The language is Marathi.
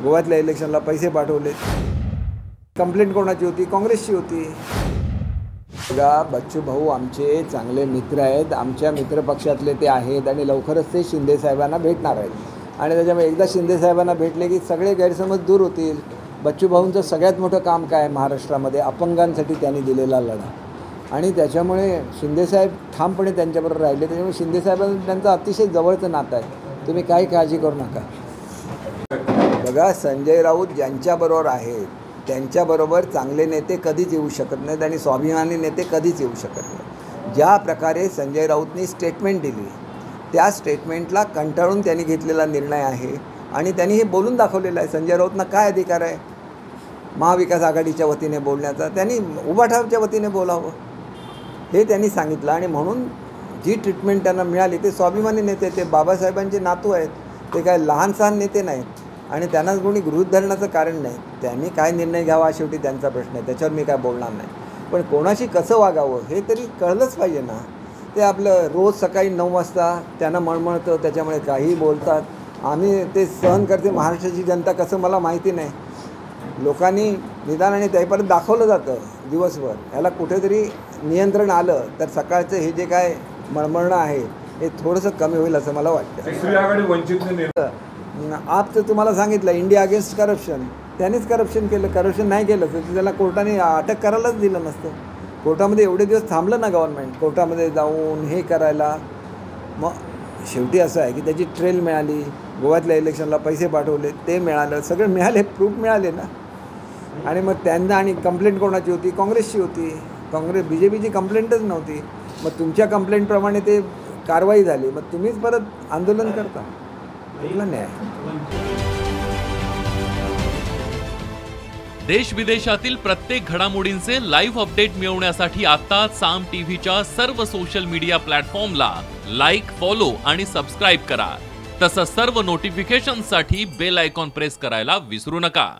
गोव्यातल्या इलेक्शनला पैसे पाठवले। कंप्लेंट कोणाची होती? काँग्रेसची होती। बघा, बच्चू भाऊ आमचे चांगले मित्र आहेत, आमच्या मित्रपक्षातले ते आहेत आणि लवकरच ते शिंदे साहेबांना भेटणार आहेत आणि त्याच्यामुळे एकदा शिंदे साहेबांना भेटले की सगळे गैरसमज दूर होतील। बच्चू भाऊंचं सगळ्यात मोठं काम काय महाराष्ट्रामध्ये? अपंगांसाठी त्यांनी दिलेला लढा आणि त्याच्यामुळे शिंदेसाहेब ठामपणे त्यांच्याबरोबर राहिले। त्याच्यामुळे शिंदेसाहेबांचं त्यांचं अतिशय जवळचं नातं आहे, तुम्ही काही काळजी करू नका। बघा, संजय राऊत ज्यांच्याबरोबर आहेत त्यांच्याबरोबर चांगले नेते कधीच येऊ शकत नाहीत आणि स्वाभिमानी नेते कधीच येऊ शकत नाहीत। ज्या प्रकारे संजय राऊतनी स्टेटमेंट दिली त्या स्टेटमेंटला कंटाळून त्यांनी घेतलेला निर्णय आहे आणि त्यांनी हे बोलून दाखवलेलं आहे। संजय राऊतना काय अधिकार आहे महाविकास आघाडीच्या वतीने बोलण्याचा? त्यांनी उभाठाच्या वतीने बोलावं हे त्यांनी सांगितलं आणि म्हणून जी ट्रीटमेंट त्यांना मिळाली ते स्वाभिमानी नेते, ते बाबासाहेबांचे नातू आहेत, ते काय लहान सहान नेते नाहीत आणि त्यांना कोणी गृहीत धरण्याचं कारण नाही। त्यांनी काय निर्णय घ्यावा शेवटी त्यांचा प्रश्न आहे, त्याच्यावर मी काय बोलणार नाही। पण कोणाशी कसं वागावं हे तरी कळलंच पाहिजे ना। ते आपलं रोज सकाळी 9 वाजता त्यांना मळमळतं, त्याच्यामुळे काहीही बोलतात। आम्ही ते सहन करते महाराष्ट्राची जनता कसं मला माहिती नाही। लोकांनी निदान आणि त्यापर्यंत दाखवलं जातं दिवसभर, याला कुठेतरी नियंत्रण आलं तर सकाळचं हे जे काय मळमळणं आहे हे थोडंसं कमी होईल असं मला वाटतं। आप तर तुम्हाला सांगितलं इंडिया अगेन्स्ट करप्शन, त्यांनीच करप्शन केलं। करप्शन नाही केलं तर त्याला कोर्टाने अटक करायलाच दिलं नसतं। कोर्टामध्ये एवढे दिवस थांबलं ना गव्हर्नमेंट, कोर्टामध्ये जाऊन हे करायला। मग शेवटी असं आहे की त्याची ट्रेल मिळाली, गोव्यातल्या इलेक्शनला पैसे पाठवले ते मिळालं, सगळं मिळाले, प्रूफ मिळाले ना। आणि मग त्यांना आणि कंप्लेंट कोणाची होती? काँग्रेसची होती। BJPची कंप्लेंटच नव्हती। मग तुमच्या कंप्लेंटप्रमाणे ते कारवाई झाली, मग तुम्हीच परत आंदोलन करता, कुठला न्याय? देश विदेशातील प्रत्येक घडामोडींचे लाईव्ह अपडेट मिळवण्यासाठी आता साम टीव्हीच्या सर्व सोशल मीडिया प्लॅटफॉर्मला लाईक, फॉलो आणि सबस्क्राईब करा। तसंच सर्व नोटिफिकेशनसाठी बेल आयकॉन प्रेस करायला विसरू नका।